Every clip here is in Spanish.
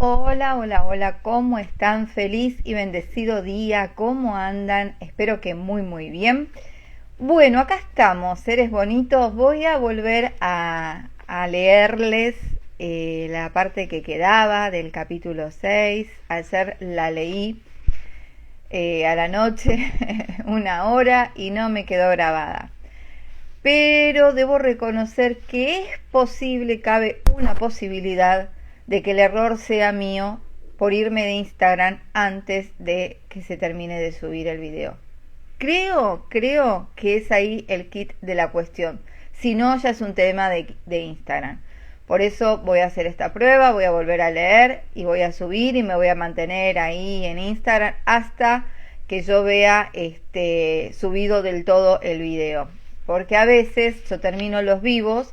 Hola, hola, hola, ¿cómo están? Feliz y bendecido día, ¿cómo andan? Espero que muy bien. Bueno, acá estamos, seres bonitos. Voy a volver a leerles la parte que quedaba del capítulo 6. Ayer la leí a la noche, una hora, y no me quedó grabada. Pero debo reconocer que es posible, cabe una posibilidad de que el error sea mío por irme de Instagram antes de que se termine de subir el video. Creo que es ahí el kit de la cuestión. Si no, ya es un tema de Instagram. Por eso voy a hacer esta prueba, voy a volver a leer y voy a subir y me voy a mantener ahí en Instagram hasta que yo vea subido del todo el video. Porque a veces yo termino los vivos,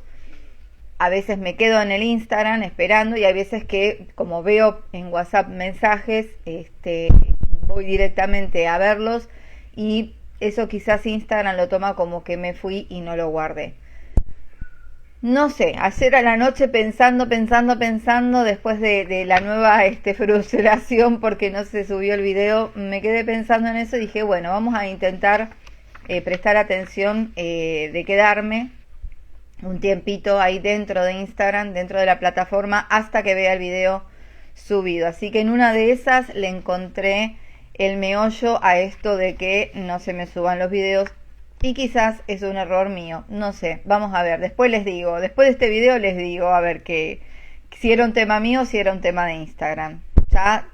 a veces me quedo en el Instagram esperando y hay veces que como veo en WhatsApp mensajes, voy directamente a verlos y eso quizás Instagram lo toma como que me fui y no lo guardé. No sé, ayer a la noche pensando, después de la nueva frustración porque no se subió el video, me quedé pensando en eso y dije, bueno, vamos a intentar prestar atención, de quedarme un tiempito ahí dentro de Instagram, dentro de la plataforma, hasta que vea el video subido. Así que en una de esas le encontré el meollo a esto de que no se me suban los videos y quizás es un error mío, no sé, vamos a ver, después les digo, después de este video les digo a ver que si era un tema mío, si era un tema de Instagram. Ya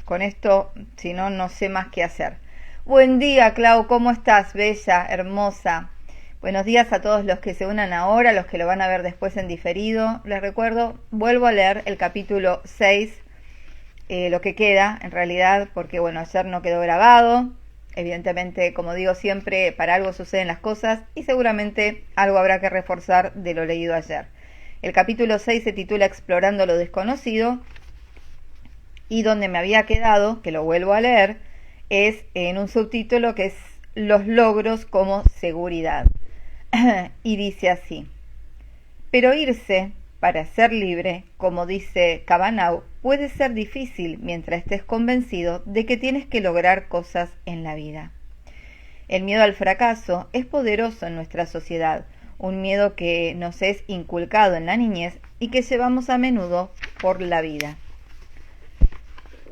con esto, si no, no sé más qué hacer. Buen día, Clau, ¿cómo estás? Bella, hermosa. Buenos días a todos los que se unan ahora, los que lo van a ver después en diferido. Les recuerdo, vuelvo a leer el capítulo 6, lo que queda en realidad, porque bueno, ayer no quedó grabado. Evidentemente, como digo siempre, para algo suceden las cosas y seguramente algo habrá que reforzar de lo leído ayer. El capítulo 6 se titula Explorando lo desconocido y donde me había quedado, que lo vuelvo a leer, es en un subtítulo que es Los logros como seguridad. Y dice así: pero irse para ser libre, como dice Cabanau, puede ser difícil mientras estés convencido de que tienes que lograr cosas en la vida. El miedo al fracaso es poderoso en nuestra sociedad, un miedo que nos es inculcado en la niñez y que llevamos a menudo por la vida.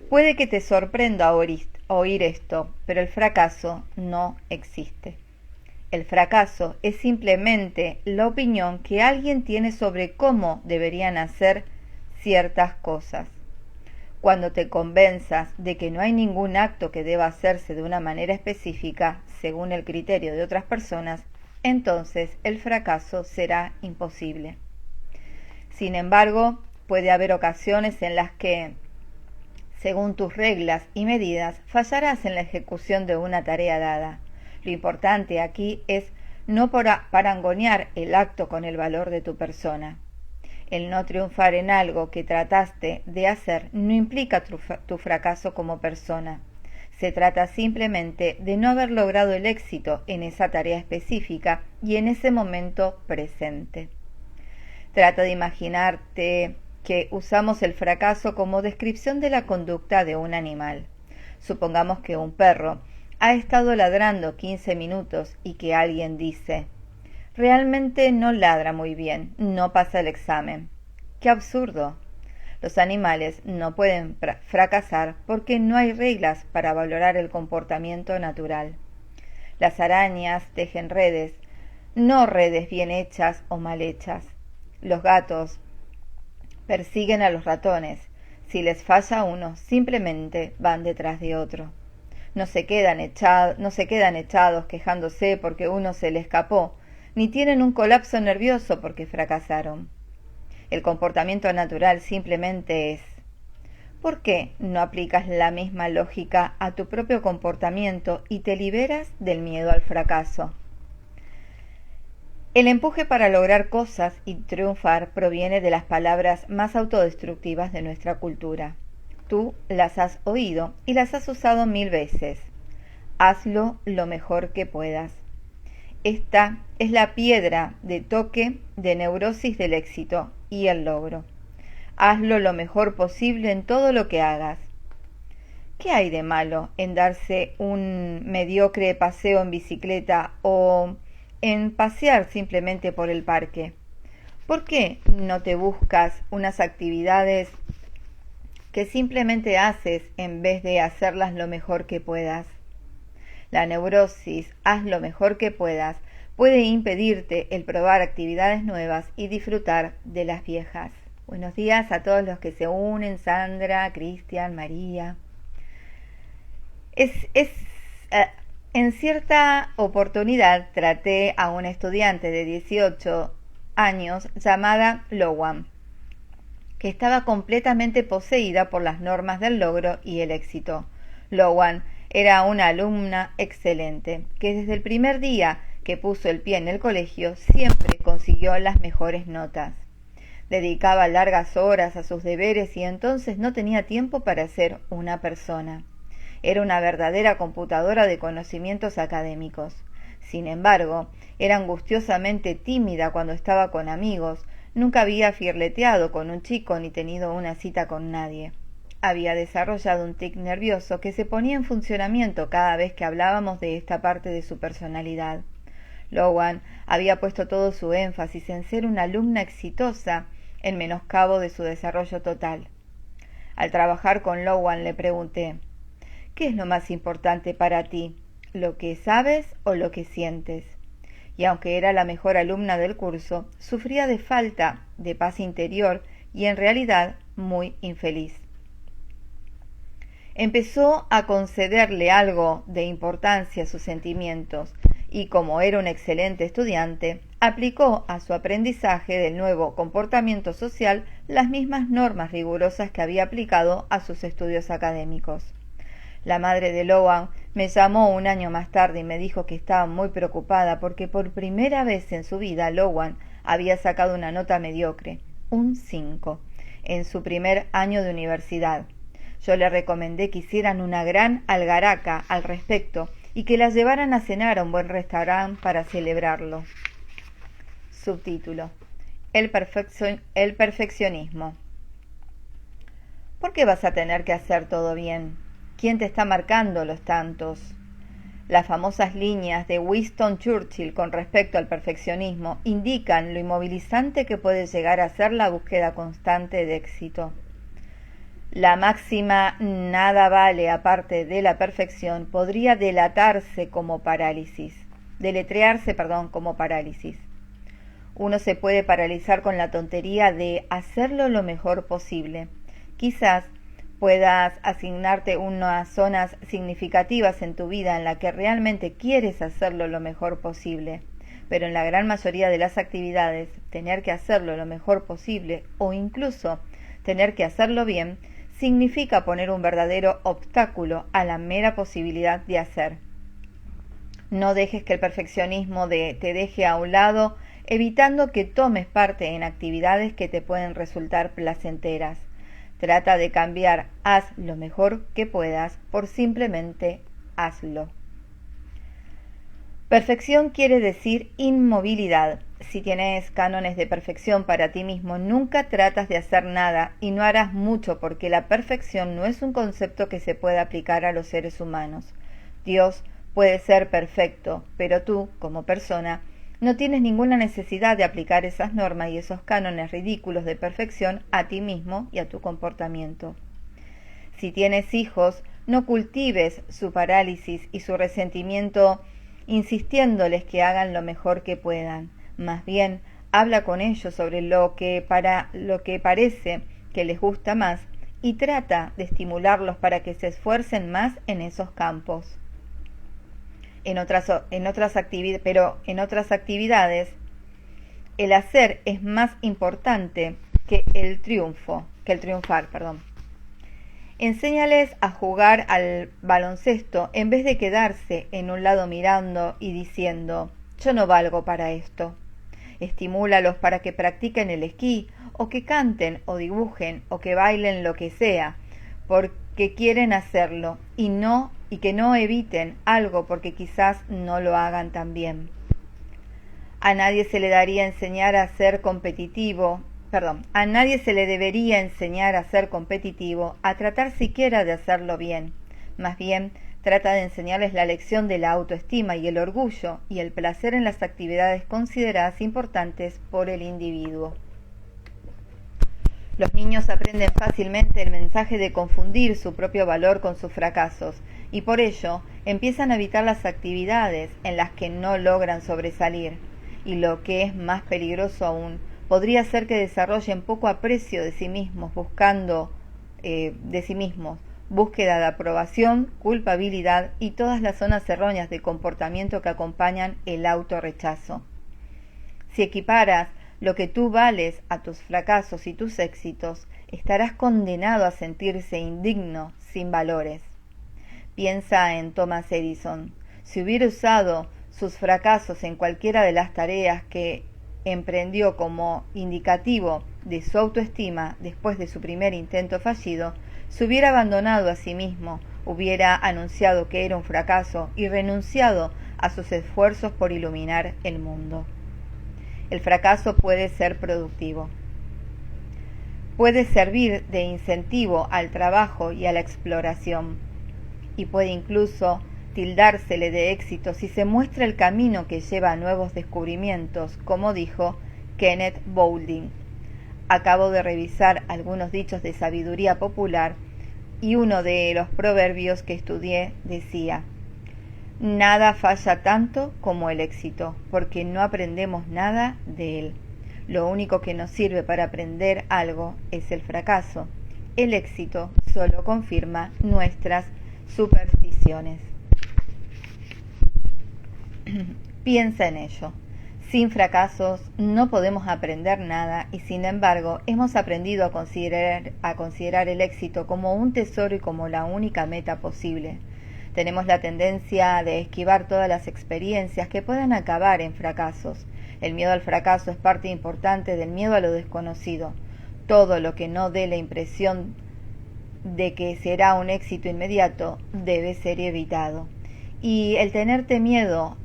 Puede que te sorprenda oír esto, pero el fracaso no existe. El fracaso es simplemente la opinión que alguien tiene sobre cómo deberían hacer ciertas cosas. Cuando te convenzas de que no hay ningún acto que deba hacerse de una manera específica según el criterio de otras personas, entonces el fracaso será imposible. Sin embargo, puede haber ocasiones en las que, según tus reglas y medidas, fallarás en la ejecución de una tarea dada. Lo importante aquí es no parangonear el acto con el valor de tu persona. El no triunfar en algo que trataste de hacer no implica tu fracaso como persona. Se trata simplemente de no haber logrado el éxito en esa tarea específica y en ese momento presente. Trata de imaginarte que usamos el fracaso como descripción de la conducta de un animal. Supongamos que un perro ha estado ladrando 15 minutos y que alguien dice: realmente no ladra muy bien, no pasa el examen. ¡Qué absurdo! Los animales no pueden fracasar porque no hay reglas para valorar el comportamiento natural. Las arañas tejen redes, no redes bien hechas o mal hechas. Los gatos persiguen a los ratones. Si les falla uno, simplemente van detrás de otro. No se quedan echados quejándose porque uno se le escapó, ni tienen un colapso nervioso porque fracasaron. El comportamiento natural simplemente es. ¿Por qué no aplicas la misma lógica a tu propio comportamiento y te liberas del miedo al fracaso? El empuje para lograr cosas y triunfar proviene de las palabras más autodestructivas de nuestra cultura. Tú las has oído y las has usado 1000 veces. Hazlo lo mejor que puedas. Esta es la piedra de toque de neurosis del éxito y el logro. Hazlo lo mejor posible en todo lo que hagas. ¿Qué hay de malo en darse un mediocre paseo en bicicleta o en pasear simplemente por el parque? ¿Por qué no te buscas unas actividades que simplemente haces en vez de hacerlas lo mejor que puedas? La neurosis, haz lo mejor que puedas, puede impedirte el probar actividades nuevas y disfrutar de las viejas. Buenos días a todos los que se unen, Sandra, Cristian, María. En cierta oportunidad traté a una estudiante de 18 años llamada Lowan, que estaba completamente poseída por las normas del logro y el éxito. Lowan era una alumna excelente, que desde el primer día que puso el pie en el colegio siempre consiguió las mejores notas. Dedicaba largas horas a sus deberes y entonces no tenía tiempo para ser una persona. Era una verdadera computadora de conocimientos académicos. Sin embargo, era angustiosamente tímida cuando estaba con amigos. Nunca había flirteado con un chico ni tenido una cita con nadie. Había desarrollado un tic nervioso que se ponía en funcionamiento cada vez que hablábamos de esta parte de su personalidad. Lowan había puesto todo su énfasis en ser una alumna exitosa, en menoscabo de su desarrollo total. Al trabajar con Lowan le pregunté: ¿qué es lo más importante para ti? ¿Lo que sabes o lo que sientes? Y aunque era la mejor alumna del curso, sufría de falta de paz interior y en realidad muy infeliz. Empezó a concederle algo de importancia a sus sentimientos y, como era un excelente estudiante, aplicó a su aprendizaje del nuevo comportamiento social las mismas normas rigurosas que había aplicado a sus estudios académicos. La madre de Lowan me llamó un año más tarde y me dijo que estaba muy preocupada porque por primera vez en su vida Lowan había sacado una nota mediocre, un 5, en su primer año de universidad. Yo le recomendé que hicieran una gran algaraca al respecto y que la llevaran a cenar a un buen restaurante para celebrarlo. Subtítulo: El perfeccionismo. ¿Por qué vas a tener que hacer todo bien? ¿Quién te está marcando los tantos? Las famosas líneas de Winston Churchill con respecto al perfeccionismo indican lo inmovilizante que puede llegar a ser la búsqueda constante de éxito. La máxima "nada vale aparte de la perfección" podría deletrearse como parálisis. Uno se puede paralizar con la tontería de hacerlo lo mejor posible. Quizás puedas asignarte unas zonas significativas en tu vida en la que realmente quieres hacerlo lo mejor posible, pero en la gran mayoría de las actividades, tener que hacerlo lo mejor posible o incluso tener que hacerlo bien, significa poner un verdadero obstáculo a la mera posibilidad de hacer. No dejes que el perfeccionismo te deje a un lado, evitando que tomes parte en actividades que te pueden resultar placenteras. Trata de cambiar "haz lo mejor que puedas" por simplemente hazlo. Perfección quiere decir inmovilidad. Si tienes cánones de perfección para ti mismo, nunca tratas de hacer nada y no harás mucho, porque la perfección no es un concepto que se pueda aplicar a los seres humanos. Dios puede ser perfecto, pero tú, como persona, no tienes ninguna necesidad de aplicar esas normas y esos cánones ridículos de perfección a ti mismo y a tu comportamiento. Si tienes hijos, no cultives su parálisis y su resentimiento insistiéndoles que hagan lo mejor que puedan. Más bien, habla con ellos sobre lo que parece que les gusta más y trata de estimularlos para que se esfuercen más en esos campos. En otras actividades, el hacer es más importante que el triunfar. Enséñales a jugar al baloncesto en vez de quedarse en un lado mirando y diciendo: yo no valgo para esto. Estimúlalos para que practiquen el esquí, o que canten, o dibujen, o que bailen, lo que sea, porque quieren hacerlo, y que no eviten algo porque quizás no lo hagan tan bien. A nadie se le daría enseñar a ser competitivo, a nadie se le debería enseñar a ser competitivo, a tratar siquiera de hacerlo bien. Más bien, trata de enseñarles la lección de la autoestima y el orgullo y el placer en las actividades consideradas importantes por el individuo. Los niños aprenden fácilmente el mensaje de confundir su propio valor con sus fracasos y por ello empiezan a evitar las actividades en las que no logran sobresalir. Y lo que es más peligroso aún, podría ser que desarrollen poco aprecio de sí mismos, búsqueda de aprobación, culpabilidad y todas las zonas erróneas de comportamiento que acompañan el autorrechazo. Si equiparas lo que tú vales a tus fracasos y tus éxitos, estarás condenado a sentirse indigno, sin valores. Piensa en Thomas Edison. Si hubiera usado sus fracasos en cualquiera de las tareas que emprendió como indicativo de su autoestima después de su primer intento fallido, se hubiera abandonado a sí mismo, hubiera anunciado que era un fracaso y renunciado a sus esfuerzos por iluminar el mundo. El fracaso puede ser productivo. Puede servir de incentivo al trabajo y a la exploración, y puede incluso tildársele de éxito si se muestra el camino que lleva a nuevos descubrimientos, como dijo Kenneth Boulding. Acabo de revisar algunos dichos de sabiduría popular y uno de los proverbios que estudié decía: nada falla tanto como el éxito, porque no aprendemos nada de él. Lo único que nos sirve para aprender algo es el fracaso. El éxito solo confirma nuestras supersticiones. Piensa en ello. Sin fracasos no podemos aprender nada y sin embargo hemos aprendido a considerar el éxito como un tesoro y como la única meta posible. Tenemos la tendencia de esquivar todas las experiencias que puedan acabar en fracasos. El miedo al fracaso es parte importante del miedo a lo desconocido. Todo lo que no dé la impresión de que será un éxito inmediato debe ser evitado. Y el tenerle miedo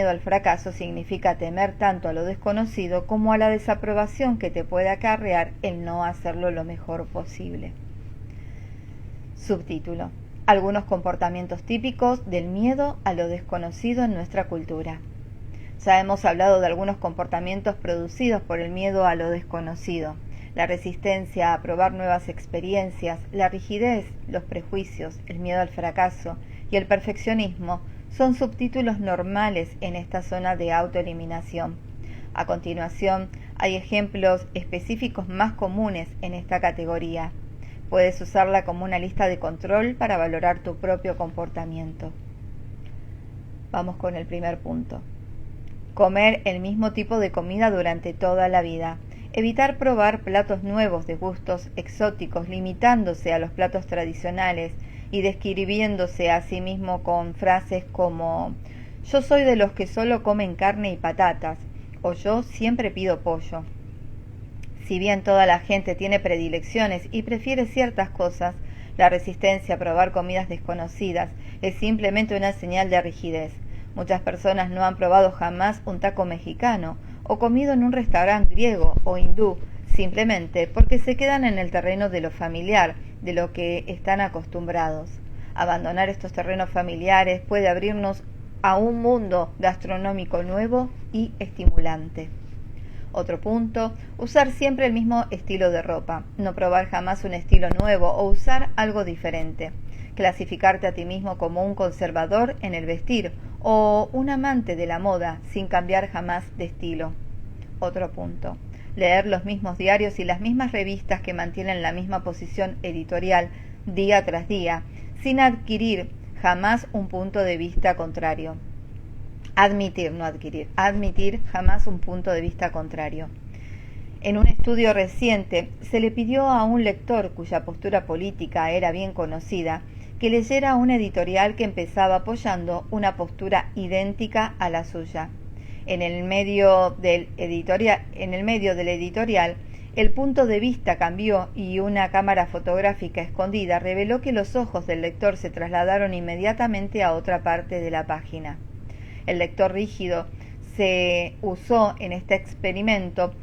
al fracaso significa temer tanto a lo desconocido como a la desaprobación que te puede acarrear el no hacerlo lo mejor posible. Subtítulo: algunos comportamientos típicos del miedo a lo desconocido en nuestra cultura. Ya hemos hablado de algunos comportamientos producidos por el miedo a lo desconocido: la resistencia a probar nuevas experiencias, la rigidez, los prejuicios, el miedo al fracaso y el perfeccionismo son subtítulos normales en esta zona de autoeliminación. A continuación, hay ejemplos específicos más comunes en esta categoría. Puedes usarla como una lista de control para valorar tu propio comportamiento. Vamos con el primer punto. Comer el mismo tipo de comida durante toda la vida. Evitar probar platos nuevos de gustos exóticos, limitándose a los platos tradicionales y describiéndose a sí mismo con frases como: yo soy de los que solo comen carne y patatas, o yo siempre pido pollo. Si bien toda la gente tiene predilecciones y prefiere ciertas cosas, la resistencia a probar comidas desconocidas es simplemente una señal de rigidez. Muchas personas no han probado jamás un taco mexicano o comido en un restaurante griego o hindú, simplemente porque se quedan en el terreno de lo familiar, de lo que están acostumbrados. Abandonar estos terrenos familiares puede abrirnos a un mundo gastronómico nuevo y estimulante. Otro punto: usar siempre el mismo estilo de ropa, no probar jamás un estilo nuevo o usar algo diferente. Clasificarte a ti mismo como un conservador en el vestir o un amante de la moda sin cambiar jamás de estilo. Otro punto: leer los mismos diarios y las mismas revistas que mantienen la misma posición editorial día tras día, sin adquirir jamás un punto de vista contrario. Admitir jamás un punto de vista contrario. En un estudio reciente, se le pidió a un lector cuya postura política era bien conocida que leyera un editorial que empezaba apoyando una postura idéntica a la suya. En el medio del editorial, el punto de vista cambió y una cámara fotográfica escondida reveló que los ojos del lector se trasladaron inmediatamente a otra parte de la página. El lector rígido se usó en este experimento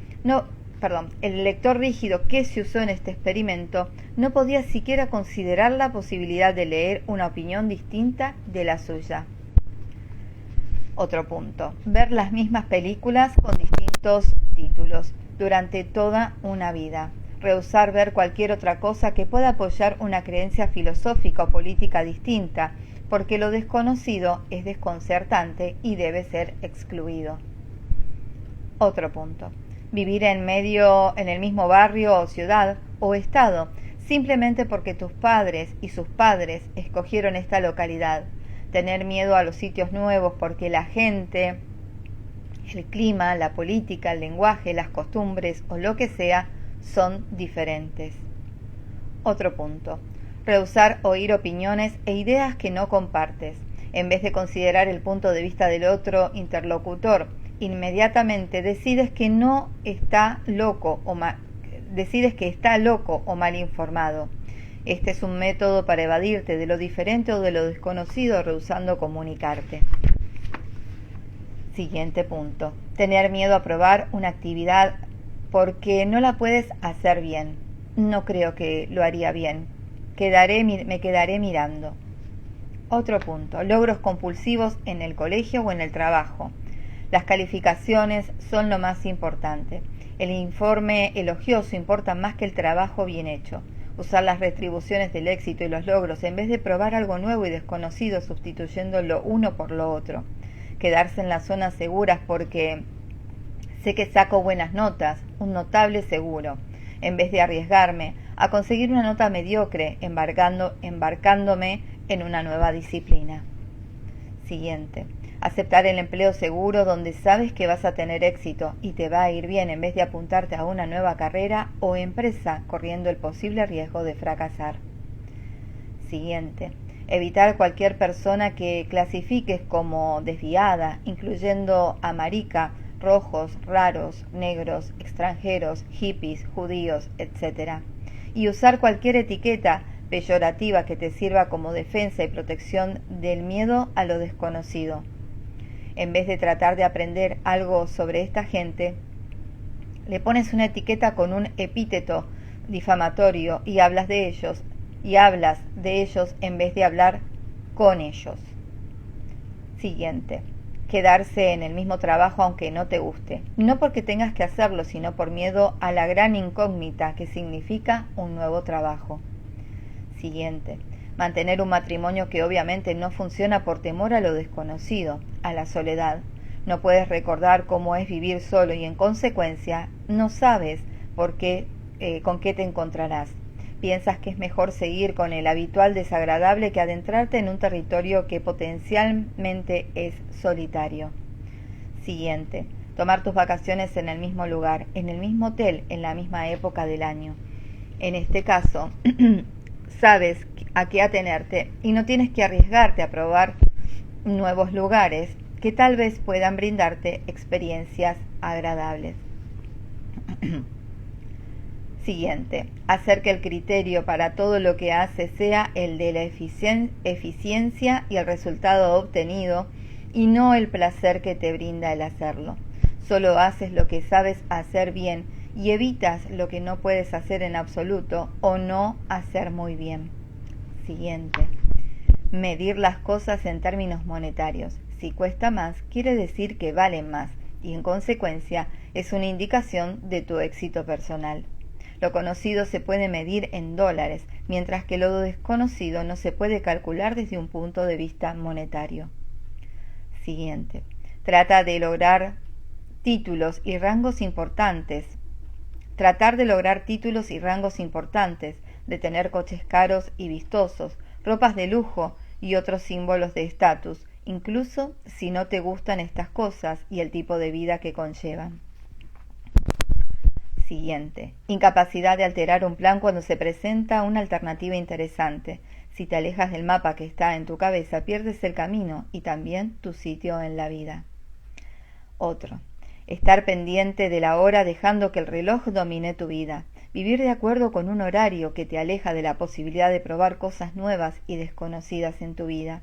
el lector rígido que se usó en este experimento no podía siquiera considerar la posibilidad de leer una opinión distinta de la suya. Otro punto, ver las mismas películas con distintos títulos durante toda una vida. Rehusar ver cualquier otra cosa que pueda apoyar una creencia filosófica o política distinta, porque lo desconocido es desconcertante y debe ser excluido. Otro punto, vivir en el mismo barrio o ciudad o estado, simplemente porque tus padres y sus padres escogieron esta localidad. Tener miedo a los sitios nuevos porque la gente, el clima, la política, el lenguaje, las costumbres o lo que sea son diferentes. Otro punto, rehusar oír opiniones e ideas que no compartes. En vez de considerar el punto de vista del otro interlocutor, inmediatamente decides que está loco o mal informado. Este es un método para evadirte de lo diferente o de lo desconocido, rehusando comunicarte. Siguiente punto, tener miedo a probar una actividad porque no la puedes hacer bien. No creo que lo haría bien. Me quedaré mirando. Otro punto, logros compulsivos en el colegio o en el trabajo. Las calificaciones son lo más importante. El informe elogioso importa más que el trabajo bien hecho. Usar las retribuciones del éxito y los logros en vez de probar algo nuevo y desconocido sustituyendo lo uno por lo otro. Quedarse en las zonas seguras porque sé que saco buenas notas, un notable seguro, en vez de arriesgarme a conseguir una nota mediocre embarcándome en una nueva disciplina. Siguiente. Aceptar el empleo seguro donde sabes que vas a tener éxito y te va a ir bien en vez de apuntarte a una nueva carrera o empresa corriendo el posible riesgo de fracasar. Siguiente. Evitar cualquier persona que clasifiques como desviada, incluyendo a marica, rojos, raros, negros, extranjeros, hippies, judíos, etc. Y usar cualquier etiqueta peyorativa que te sirva como defensa y protección del miedo a lo desconocido. En vez de tratar de aprender algo sobre esta gente, le pones una etiqueta con un epíteto difamatorio y hablas de ellos en vez de hablar con ellos. Siguiente. Quedarse en el mismo trabajo aunque no te guste, no porque tengas que hacerlo, sino por miedo a la gran incógnita que significa un nuevo trabajo. Siguiente. Mantener un matrimonio que obviamente no funciona por temor a lo desconocido, a la soledad. No puedes recordar cómo es vivir solo y en consecuencia no sabes con qué te encontrarás. Piensas que es mejor seguir con el habitual desagradable que adentrarte en un territorio que potencialmente es solitario. Siguiente. Tomar tus vacaciones en el mismo lugar, en el mismo hotel, en la misma época del año. En este caso, sabes a qué atenerte y no tienes que arriesgarte a probar nuevos lugares que tal vez puedan brindarte experiencias agradables. Siguiente, hacer que el criterio para todo lo que haces sea el de la eficiencia y el resultado obtenido y no el placer que te brinda el hacerlo. Solo haces lo que sabes hacer bien y evitas lo que no puedes hacer en absoluto o no hacer muy bien. Siguiente, medir las cosas en términos monetarios. Si cuesta más, quiere decir que valen más y en consecuencia es una indicación de tu éxito personal. Lo conocido se puede medir en dólares, mientras que lo desconocido no se puede calcular desde un punto de vista monetario. Siguiente. Trata de lograr títulos y rangos importantes. Tratar de lograr títulos y rangos importantes, de tener coches caros y vistosos, ropas de lujo y otros símbolos de estatus, incluso si no te gustan estas cosas y el tipo de vida que conllevan. Siguiente. Incapacidad de alterar un plan cuando se presenta una alternativa interesante. Si te alejas del mapa que está en tu cabeza, pierdes el camino y también tu sitio en la vida. Otro. Estar pendiente de la hora dejando que el reloj domine tu vida. Vivir de acuerdo con un horario que te aleja de la posibilidad de probar cosas nuevas y desconocidas en tu vida.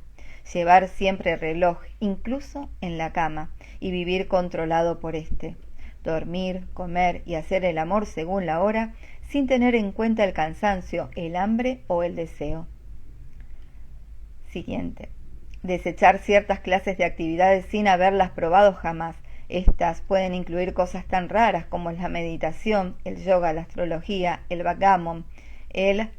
Llevar siempre reloj, incluso en la cama, y vivir controlado por este. dormir, comer y hacer el amor según la hora, sin tener en cuenta el cansancio, el hambre o el deseo. Siguiente. Desechar ciertas clases de actividades sin haberlas probado jamás. Estas pueden incluir cosas tan raras como la meditación, el yoga, la astrología, el backgammon, el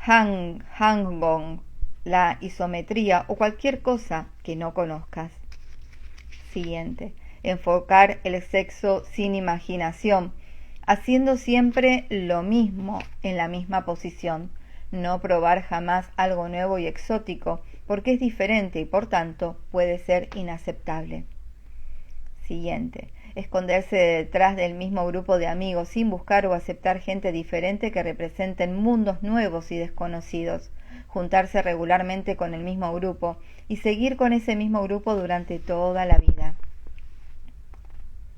hanbok, la isometría o cualquier cosa que no conozcas. Siguiente. Enfocar el sexo sin imaginación, haciendo siempre lo mismo en la misma posición. No probar jamás algo nuevo y exótico, porque es diferente y por tanto puede ser inaceptable. Siguiente. Esconderse detrás del mismo grupo de amigos sin buscar o aceptar gente diferente que representen mundos nuevos y desconocidos. Juntarse regularmente con el mismo grupo y seguir con ese mismo grupo durante toda la vida.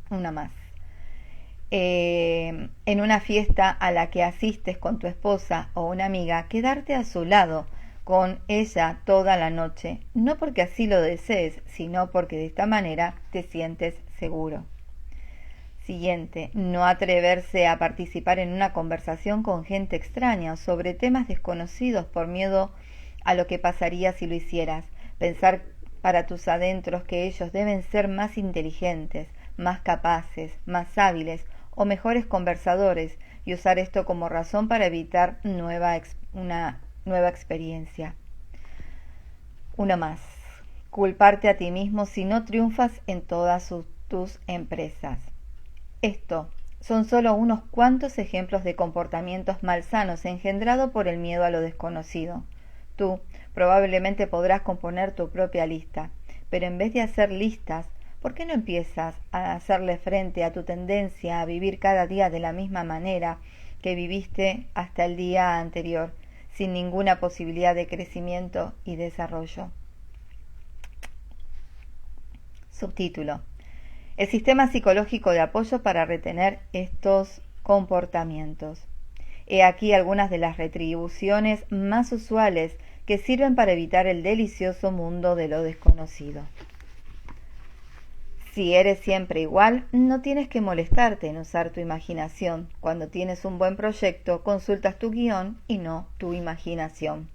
Una más. En una fiesta a la que asistes con tu esposa o una amiga, quedarte a su lado con ella toda la noche, no porque así lo desees, sino porque de esta manera te sientes seguro. Siguiente, no atreverse a participar en una conversación con gente extraña o sobre temas desconocidos por miedo a lo que pasaría si lo hicieras. Pensar para tus adentros que ellos deben ser más inteligentes, más capaces, más hábiles o mejores conversadores y usar esto como razón para evitar una nueva experiencia. Una más. Culparte a ti mismo si no triunfas en todas tus empresas. Esto son solo unos cuantos ejemplos de comportamientos malsanos engendrados por el miedo a lo desconocido. Tú probablemente podrás componer tu propia lista, pero en vez de hacer listas, ¿por qué no empiezas a hacerle frente a tu tendencia a vivir cada día de la misma manera que viviste hasta el día anterior, sin ninguna posibilidad de crecimiento y desarrollo? Subtítulo. El sistema psicológico de apoyo para retener estos comportamientos. He aquí algunas de las retribuciones más usuales que sirven para evitar el delicioso mundo de lo desconocido. Si eres siempre igual, no tienes que molestarte en usar tu imaginación. Cuando tienes un buen proyecto, consultas tu guión y no tu imaginación.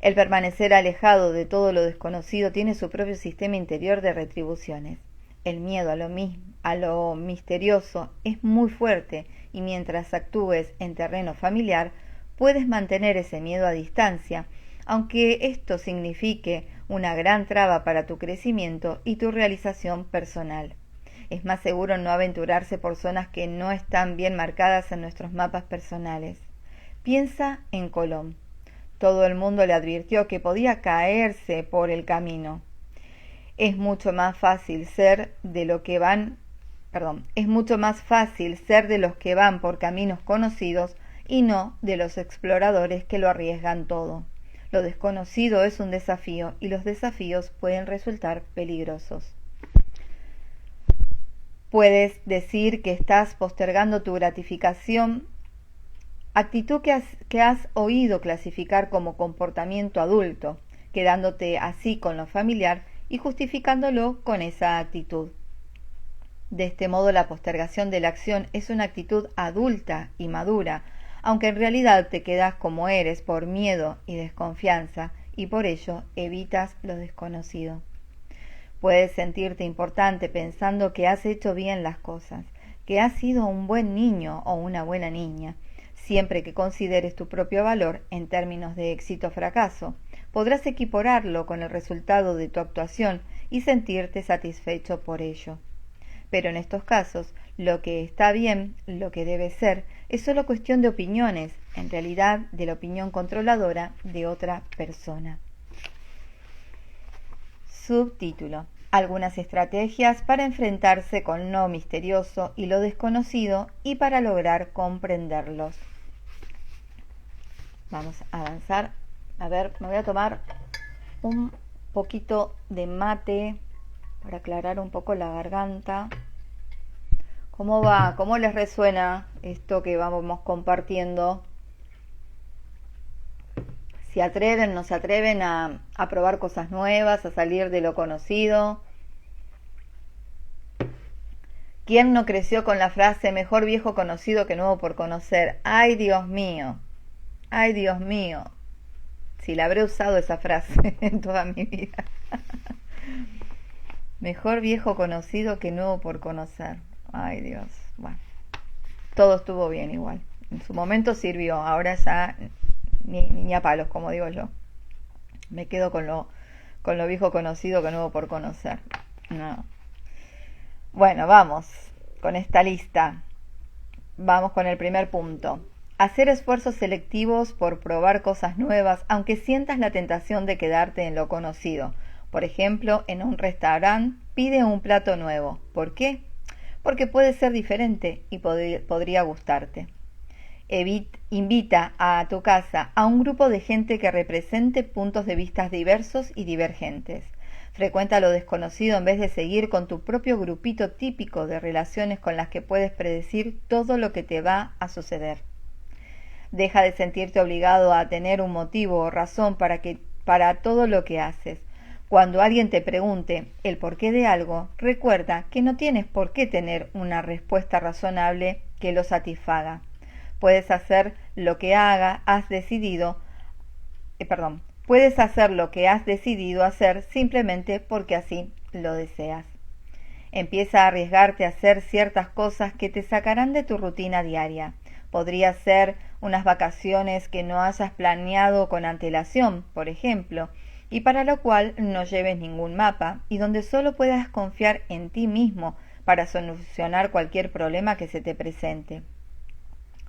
El permanecer alejado de todo lo desconocido tiene su propio sistema interior de retribuciones. El miedo a lo misterioso es muy fuerte y mientras actúes en terreno familiar, puedes mantener ese miedo a distancia, aunque esto signifique una gran traba para tu crecimiento y tu realización personal. Es más seguro no aventurarse por zonas que no están bien marcadas en nuestros mapas personales. Piensa en Colón. Todo el mundo le advirtió que podía caerse por el camino. Es mucho más fácil ser de los que van por caminos conocidos y no de los exploradores que lo arriesgan todo. Lo desconocido es un desafío y los desafíos pueden resultar peligrosos. Puedes decir que estás postergando tu gratificación, actitud que has oído clasificar como comportamiento adulto, quedándote así con lo familiar y justificándolo con esa actitud. De este modo, la postergación de la acción es una actitud adulta y madura, aunque en realidad te quedas como eres por miedo y desconfianza, y por ello evitas lo desconocido. Puedes sentirte importante pensando que has hecho bien las cosas, que has sido un buen niño o una buena niña. Siempre que consideres tu propio valor en términos de éxito o fracaso, podrás equipararlo con el resultado de tu actuación y sentirte satisfecho por ello. Pero en estos casos, lo que está bien, lo que debe ser, es solo cuestión de opiniones, en realidad de la opinión controladora de otra persona. Subtítulo. Algunas estrategias para enfrentarse con lo misterioso y lo desconocido y para lograr comprenderlos. Vamos a avanzar. A ver, me voy a tomar un poquito de mate para aclarar un poco la garganta. ¿Cómo va? ¿Cómo les resuena esto que vamos compartiendo? ¿Se atreven, no se atreven a probar cosas nuevas, a salir de lo conocido? ¿Quién no creció con la frase mejor viejo conocido que nuevo por conocer? ¡Ay, Dios mío! ¡Ay, Dios mío! Si la habré usado esa frase en toda mi vida. Mejor viejo conocido que nuevo por conocer. ¡Ay, Dios! Bueno, todo estuvo bien igual. En su momento sirvió, ahora ya ni a palos, como digo yo. Me quedo con lo viejo conocido que nuevo por conocer. No. Bueno, vamos con esta lista. Vamos con el primer punto. Hacer esfuerzos selectivos por probar cosas nuevas, aunque sientas la tentación de quedarte en lo conocido. Por ejemplo, en un restaurante pide un plato nuevo. ¿Por qué? Porque puede ser diferente y podría gustarte. Invita a tu casa a un grupo de gente que represente puntos de vista diversos y divergentes. Frecuenta lo desconocido en vez de seguir con tu propio grupito típico de relaciones con las que puedes predecir todo lo que te va a suceder. Deja de sentirte obligado a tener un motivo o razón para todo lo que haces. Cuando alguien te pregunte el porqué de algo, recuerda que no tienes por qué tener una respuesta razonable que lo satisfaga. Puedes hacer lo que has decidido hacer simplemente porque así lo deseas. Empieza a arriesgarte a hacer ciertas cosas que te sacarán de tu rutina diaria. Podría ser unas vacaciones que no hayas planeado con antelación, por ejemplo, y para lo cual no lleves ningún mapa y donde solo puedas confiar en ti mismo para solucionar cualquier problema que se te presente.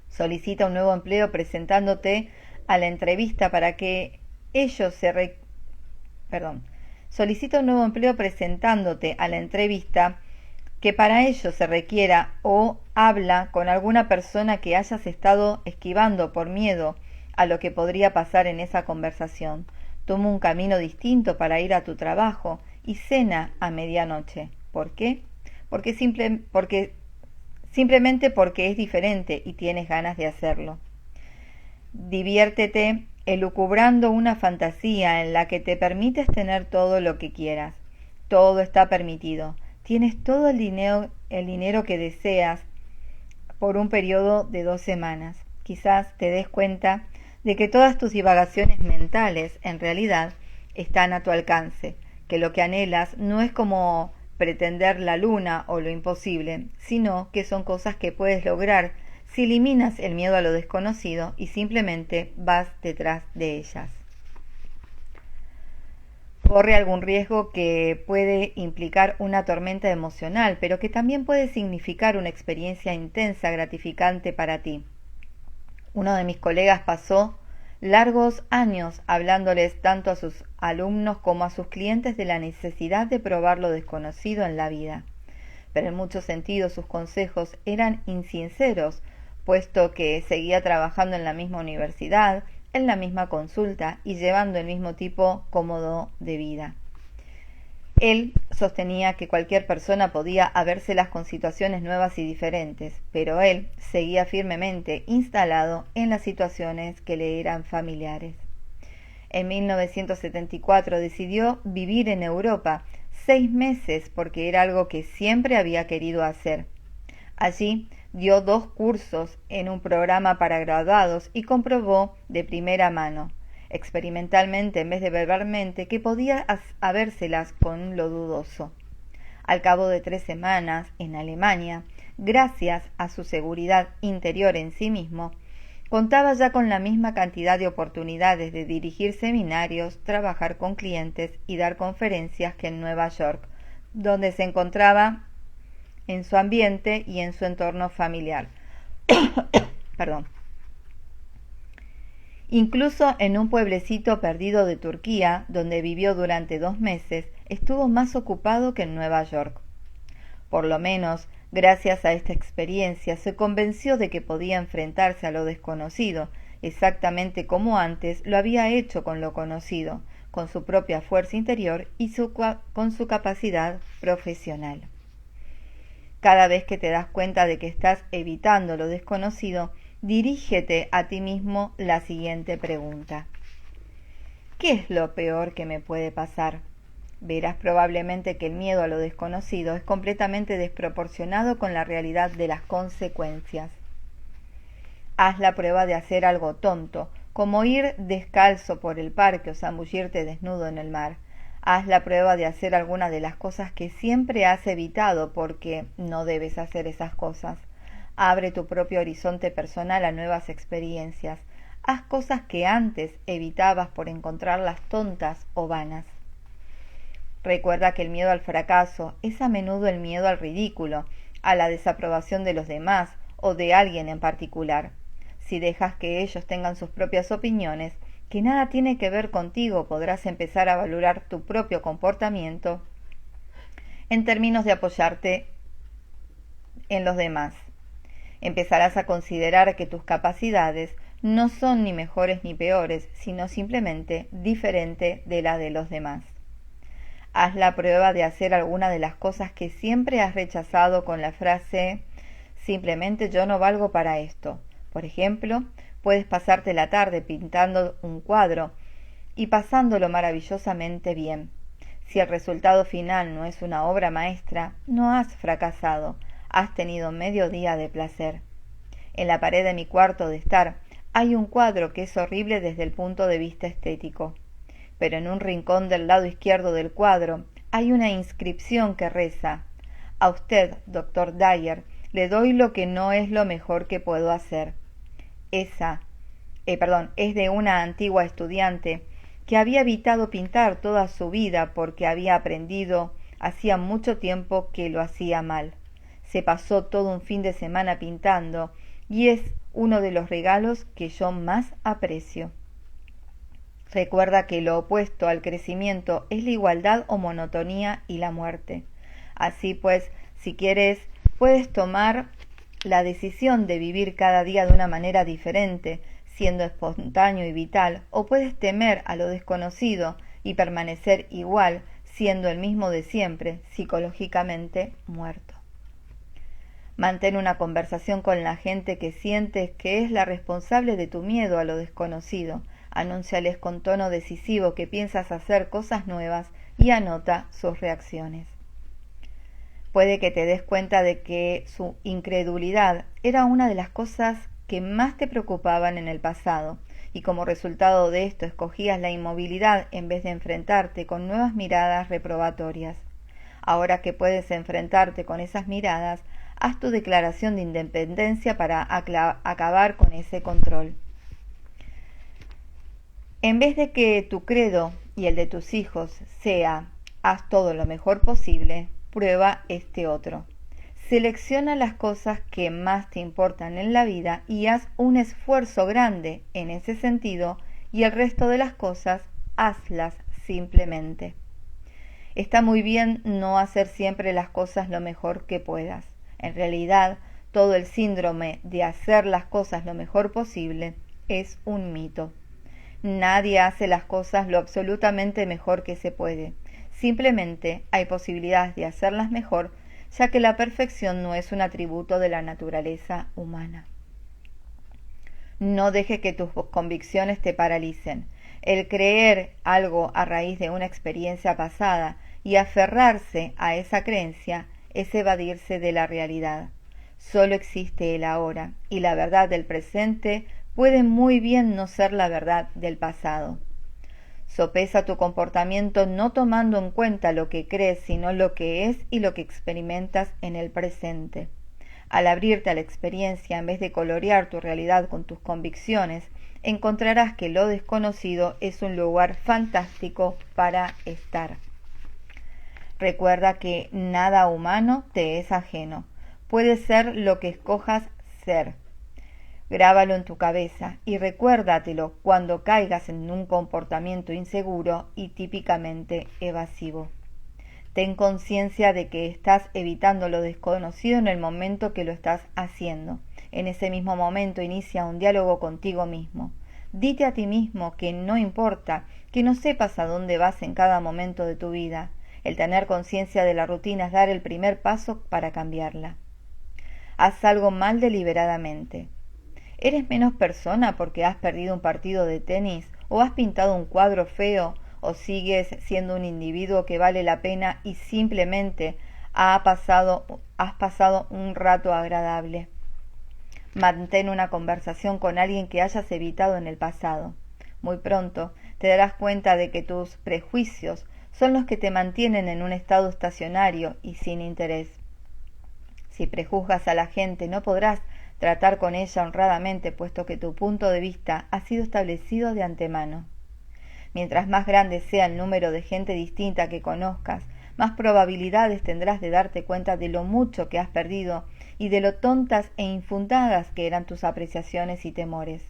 Solicita un nuevo empleo presentándote a la entrevista para que Solicita un nuevo empleo presentándote a la entrevista que para ello se requiera o habla con alguna persona que hayas estado esquivando por miedo a lo que podría pasar en esa conversación. Toma un camino distinto para ir a tu trabajo y cena a medianoche. ¿Por qué? Simplemente porque es diferente y tienes ganas de hacerlo. Diviértete elucubrando una fantasía en la que te permites tener todo lo que quieras. Todo está permitido. Tienes todo el dinero que deseas por un periodo de 2 semanas. Quizás te des cuenta de que todas tus divagaciones mentales en realidad están a tu alcance, que lo que anhelas no es como pretender la luna o lo imposible, sino que son cosas que puedes lograr si eliminas el miedo a lo desconocido y simplemente vas detrás de ellas. Corre algún riesgo que puede implicar una tormenta emocional, pero que también puede significar una experiencia intensa, gratificante para ti. Uno de mis colegas pasó largos años hablándoles tanto a sus alumnos como a sus clientes de la necesidad de probar lo desconocido en la vida. Pero en muchos sentidos sus consejos eran insinceros, puesto que seguía trabajando en la misma universidad, en la misma consulta y llevando el mismo tipo cómodo de vida. Él sostenía que cualquier persona podía habérselas con situaciones nuevas y diferentes, pero él seguía firmemente instalado en las situaciones que le eran familiares. En 1974 decidió vivir en Europa 6 meses porque era algo que siempre había querido hacer. Allí dio 2 cursos en un programa para graduados y comprobó de primera mano, experimentalmente en vez de verbalmente, que podía habérselas con lo dudoso. Al cabo de 3 semanas en Alemania, gracias a su seguridad interior en sí mismo, contaba ya con la misma cantidad de oportunidades de dirigir seminarios, trabajar con clientes y dar conferencias que en Nueva York, donde se encontraba en su ambiente y en su entorno familiar. Perdón. Incluso en un pueblecito perdido de Turquía, donde vivió durante 2 meses, estuvo más ocupado que en Nueva York. Por lo menos, gracias a esta experiencia, se convenció de que podía enfrentarse a lo desconocido, exactamente como antes lo había hecho con lo conocido, con su propia fuerza interior y con su capacidad profesional. Cada vez que te das cuenta de que estás evitando lo desconocido, dirígete a ti mismo la siguiente pregunta. ¿Qué es lo peor que me puede pasar? Verás probablemente que el miedo a lo desconocido es completamente desproporcionado con la realidad de las consecuencias. Haz la prueba de hacer algo tonto, como ir descalzo por el parque o zambullirte desnudo en el mar. Haz la prueba de hacer alguna de las cosas que siempre has evitado porque no debes hacer esas cosas. Abre tu propio horizonte personal a nuevas experiencias. Haz cosas que antes evitabas por encontrarlas tontas o vanas. Recuerda que el miedo al fracaso es a menudo el miedo al ridículo, a la desaprobación de los demás o de alguien en particular. Si dejas que ellos tengan sus propias opiniones, que nada tiene que ver contigo, podrás empezar a valorar tu propio comportamiento en términos de apoyarte en los demás. Empezarás a considerar que tus capacidades no son ni mejores ni peores, sino simplemente diferentes de las de los demás. Haz la prueba de hacer alguna de las cosas que siempre has rechazado con la frase «simplemente yo no valgo para esto». Por ejemplo, puedes pasarte la tarde pintando un cuadro y pasándolo maravillosamente bien. Si el resultado final no es una obra maestra, no has fracasado, has tenido medio día de placer. En la pared de mi cuarto de estar hay un cuadro que es horrible desde el punto de vista estético. Pero en un rincón del lado izquierdo del cuadro hay una inscripción que reza: «A usted, Dr. Dyer, le doy lo que no es lo mejor que puedo hacer». Es de una antigua estudiante que había evitado pintar toda su vida porque había aprendido hacía mucho tiempo que lo hacía mal. Se pasó todo un fin de semana pintando y es uno de los regalos que yo más aprecio. Recuerda que lo opuesto al crecimiento es la igualdad o monotonía y la muerte. Así pues, si quieres, puedes tomar la decisión de vivir cada día de una manera diferente, siendo espontáneo y vital, o puedes temer a lo desconocido y permanecer igual, siendo el mismo de siempre, psicológicamente muerto. Mantén una conversación con la gente que sientes que es la responsable de tu miedo a lo desconocido. Anúnciales con tono decisivo que piensas hacer cosas nuevas y anota sus reacciones. Puede que te des cuenta de que su incredulidad era una de las cosas que más te preocupaban en el pasado, y como resultado de esto escogías la inmovilidad en vez de enfrentarte con nuevas miradas reprobatorias. Ahora que puedes enfrentarte con esas miradas, haz tu declaración de independencia para acabar con ese control. En vez de que tu credo y el de tus hijos sea «haz todo lo mejor posible», prueba este otro. Selecciona las cosas que más te importan en la vida y haz un esfuerzo grande en ese sentido, y el resto de las cosas hazlas simplemente. Está muy bien no hacer siempre las cosas lo mejor que puedas. En realidad, todo el síndrome de hacer las cosas lo mejor posible es un mito. Nadie hace las cosas lo absolutamente mejor que se puede. Simplemente hay posibilidades de hacerlas mejor, ya que la perfección no es un atributo de la naturaleza humana. No deje que tus convicciones te paralicen. El creer algo a raíz de una experiencia pasada y aferrarse a esa creencia es evadirse de la realidad. Solo existe el ahora, y la verdad del presente puede muy bien no ser la verdad del pasado. Sopesa tu comportamiento no tomando en cuenta lo que crees, sino lo que es y lo que experimentas en el presente. Al abrirte a la experiencia, en vez de colorear tu realidad con tus convicciones, encontrarás que lo desconocido es un lugar fantástico para estar. Recuerda que nada humano te es ajeno. Puedes ser lo que escojas ser. Grábalo en tu cabeza y recuérdatelo cuando caigas en un comportamiento inseguro y típicamente evasivo. Ten conciencia de que estás evitando lo desconocido en el momento que lo estás haciendo. En ese mismo momento inicia un diálogo contigo mismo. Dite a ti mismo que no importa, que no sepas a dónde vas en cada momento de tu vida. El tener conciencia de la rutina es dar el primer paso para cambiarla. Haz algo mal deliberadamente. ¿Eres menos persona porque has perdido un partido de tenis, o has pintado un cuadro feo, o sigues siendo un individuo que vale la pena y simplemente has pasado un rato agradable. Mantén una conversación con alguien que hayas evitado en el pasado. Muy pronto te darás cuenta de que tus prejuicios son los que te mantienen en un estado estacionario y sin interés. Si prejuzgas a la gente, no podrás tratar con ella honradamente, puesto que tu punto de vista ha sido establecido de antemano. Mientras más grande sea el número de gente distinta que conozcas, más probabilidades tendrás de darte cuenta de lo mucho que has perdido y de lo tontas e infundadas que eran tus apreciaciones y temores.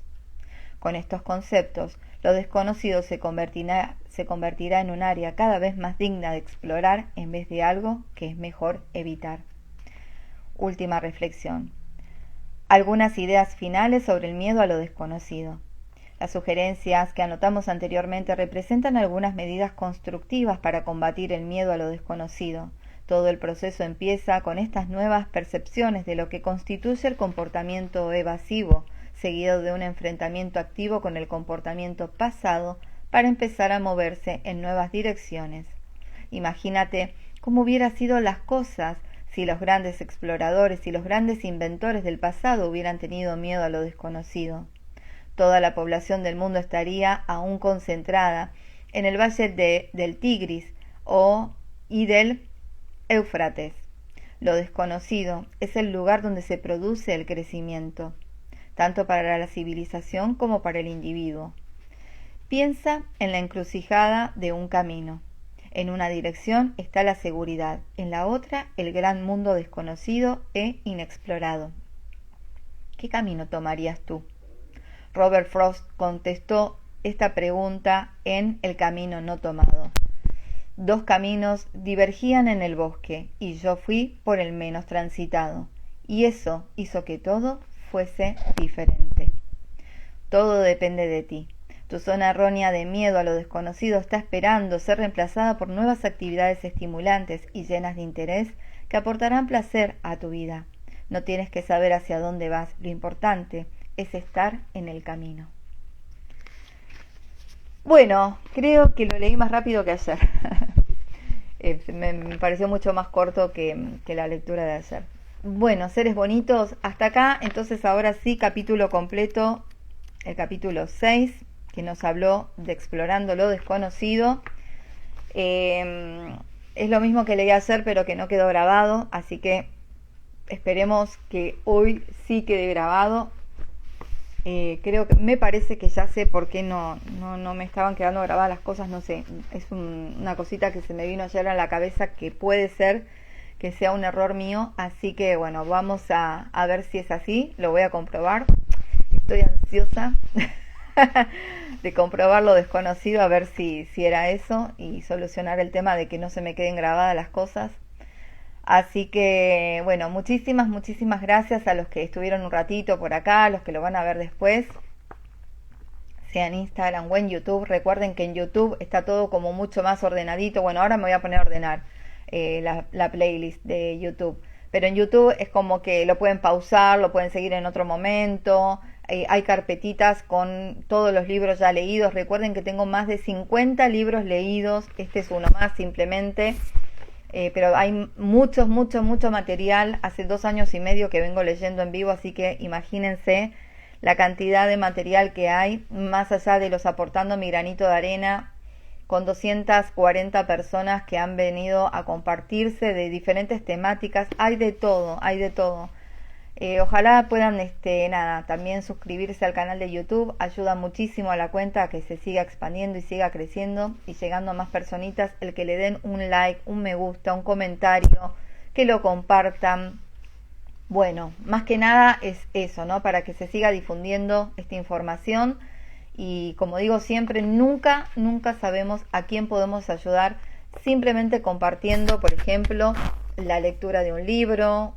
Con estos conceptos, lo desconocido se convertirá en un área cada vez más digna de explorar en vez de algo que es mejor evitar. Última reflexión. Algunas ideas finales sobre el miedo a lo desconocido. Las sugerencias que anotamos anteriormente representan algunas medidas constructivas para combatir el miedo a lo desconocido. Todo el proceso empieza con estas nuevas percepciones de lo que constituye el comportamiento evasivo, seguido de un enfrentamiento activo con el comportamiento pasado para empezar a moverse en nuevas direcciones. Imagínate cómo hubieran sido las cosas si los grandes exploradores y los grandes inventores del pasado hubieran tenido miedo a lo desconocido. Toda la población del mundo estaría aún concentrada en el valle del Tigris y del Éufrates. Lo desconocido es el lugar donde se produce el crecimiento, tanto para la civilización como para el individuo. Piensa en la encrucijada de un camino. En una dirección está la seguridad, en la otra el gran mundo desconocido e inexplorado. ¿Qué camino tomarías tú? Robert Frost contestó esta pregunta en El camino no tomado. Dos caminos divergían en el bosque y yo fui por el menos transitado, y eso hizo que todo fuese diferente. Todo depende de ti. Tu zona errónea de miedo a lo desconocido está esperando ser reemplazada por nuevas actividades estimulantes y llenas de interés que aportarán placer a tu vida. No tienes que saber hacia dónde vas, lo importante es estar en el camino. Bueno, creo que lo leí más rápido que ayer. Me pareció mucho más corto que la lectura de ayer. Bueno, seres bonitos, hasta acá, entonces ahora sí, capítulo completo, el capítulo 6, que nos habló de explorando lo desconocido. Es lo mismo que leí ayer, pero que no quedó grabado, así que esperemos que hoy sí quede grabado. Creo que me parece que ya sé por qué no me estaban quedando grabadas las cosas, no sé, es una cosita que se me vino ayer a la cabeza que puede ser que sea un error mío, así que bueno, vamos a ver si es así, lo voy a comprobar. Estoy ansiosa de comprobar lo desconocido, a ver si era eso y solucionar el tema de que no se me queden grabadas las cosas. Así que, bueno, muchísimas gracias a los que estuvieron un ratito por acá, a los que lo van a ver después, sea en Instagram o en YouTube. Recuerden que en YouTube está todo como mucho más ordenadito. Bueno, ahora me voy a poner a ordenar la playlist de YouTube. Pero en YouTube es como que lo pueden pausar, lo pueden seguir en otro momento. Hay carpetitas con todos los libros ya leídos. Recuerden que tengo más de 50 libros leídos. Este es uno más simplemente. Pero hay mucho material. Hace 2 años y medio que vengo leyendo en vivo, así que imagínense la cantidad de material que hay, más allá de los aportando mi granito de arena, con 240 personas que han venido a compartirse de diferentes temáticas. Hay de todo. Ojalá puedan también suscribirse al canal de YouTube, ayuda muchísimo a la cuenta a que se siga expandiendo y siga creciendo y llegando a más personitas. El que le den un like, un me gusta, un comentario, que lo compartan. Bueno, más que nada es eso, ¿no? Para que se siga difundiendo esta información y, como digo siempre, nunca sabemos a quién podemos ayudar simplemente compartiendo, por ejemplo, la lectura de un libro,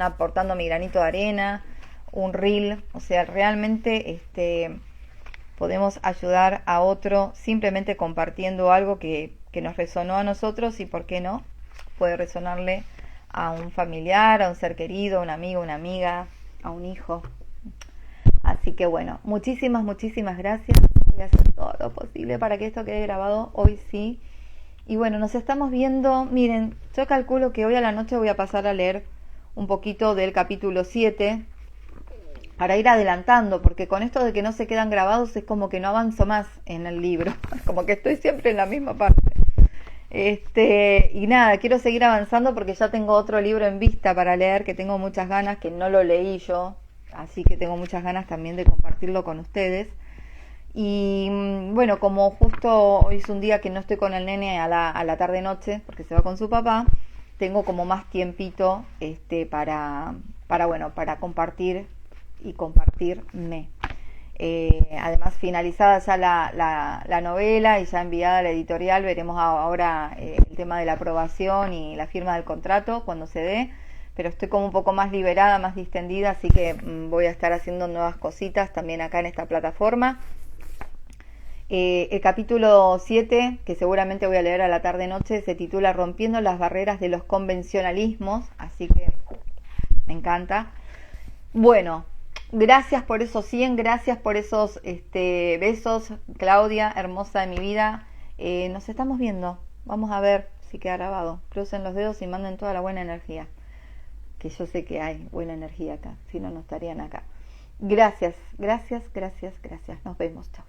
aportando mi granito de arena, un reel. O sea, realmente podemos ayudar a otro simplemente compartiendo algo que nos resonó a nosotros y, ¿por qué no?, puede resonarle a un familiar, a un ser querido, a un amigo, una amiga, a un hijo. Así que bueno, muchísimas gracias. voy a hacer todo lo posible para que esto quede grabado hoy sí. Y bueno, nos estamos viendo. Miren, yo calculo que hoy a la noche voy a pasar a leer un poquito del capítulo 7 para ir adelantando, porque con esto de que no se quedan grabados es como que no avanzo más en el libro, como que estoy siempre en la misma parte. Y nada, quiero seguir avanzando porque ya tengo otro libro en vista para leer, que tengo muchas ganas, que no lo leí yo, así que tengo muchas ganas también de compartirlo con ustedes. Y bueno, como justo hoy es un día que no estoy con el nene a la tarde-noche, porque se va con su papá, tengo como más tiempito para compartir y compartirme. Además, finalizada ya la novela y ya enviada a la editorial, veremos ahora el tema de la aprobación y la firma del contrato cuando se dé, pero estoy como un poco más liberada, más distendida, así que voy a estar haciendo nuevas cositas también acá en esta plataforma. El capítulo 7, que seguramente voy a leer a la tarde-noche, se titula Rompiendo las barreras de los convencionalismos, así que me encanta. Bueno, gracias por esos 100, gracias por esos besos, Claudia, hermosa de mi vida. Nos estamos viendo, vamos a ver si queda grabado. Crucen los dedos y manden toda la buena energía, que yo sé que hay buena energía acá, si no, no estarían acá. Gracias, gracias, gracias, gracias. Nos vemos, chao.